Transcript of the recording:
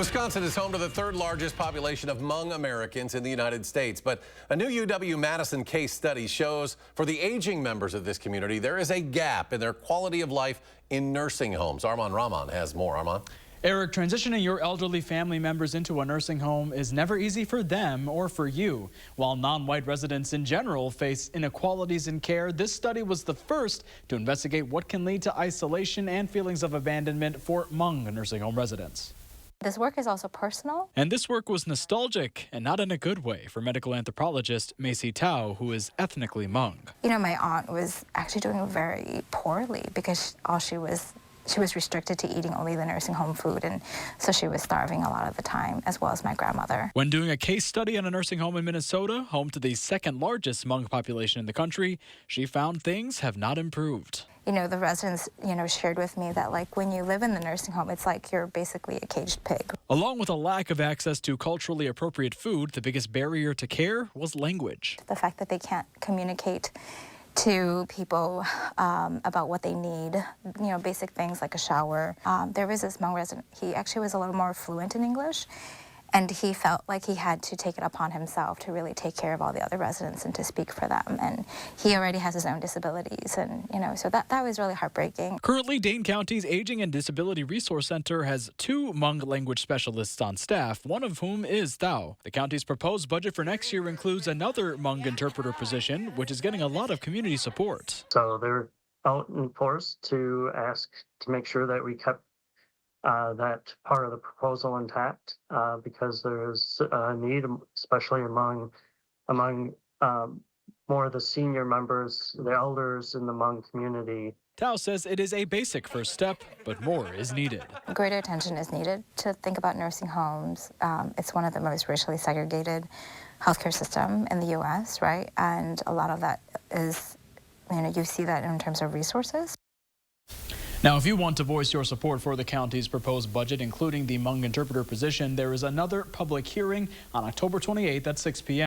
Wisconsin is home to the third largest population of Hmong Americans in the United States. But a new UW-Madison case study shows for the aging members of this community, there is a gap in their quality of life in nursing homes. Armand Rahman has more. Armand. Eric, transitioning your elderly family members into a nursing home is never easy for them or for you. While non-white residents in general face inequalities in care, this study was the first to investigate what can lead to isolation and feelings of abandonment for Hmong nursing home residents. This work is also personal. And this work was nostalgic, and not in a good way, for medical anthropologist Macy Tao, who is ethnically Hmong. You know, my aunt was actually doing very poorly because she was restricted to eating only the nursing home food, and so she was starving a lot of the time, as well as my grandmother. When doing a case study on a nursing home in Minnesota, home to the second largest Hmong population in the country, she found things have not improved. You know, the residents, shared with me that, like, when you live in the nursing home, it's like you're basically a caged pig. Along with a lack of access to culturally appropriate food, the biggest barrier to care was language. The fact that they can't communicate to people about what they need, basic things like a shower. There was this Hmong resident, he actually was a little more fluent in English, and he felt like he had to take it upon himself to really take care of all the other residents and to speak for them. And he already has his own disabilities, and so that was really heartbreaking. Currently, Dane County's Aging and Disability Resource Center has 2 Hmong language specialists on staff, one of whom is Thao. The county's proposed budget for next year includes another Hmong interpreter position, which is getting a lot of community support. So they're out in force to ask to make sure that we kept that part of the proposal intact, because there is a need, especially among more of the senior members, the elders in the Hmong community. Tao says it is a basic first step, but more is needed. Greater attention is needed to think about nursing homes. It's one of the most racially segregated healthcare system in the U.S., right? And a lot of that is, you see that in terms of resources. Now, if you want to voice your support for the county's proposed budget, including the Hmong interpreter position, there is another public hearing on October 28th at 6 p.m.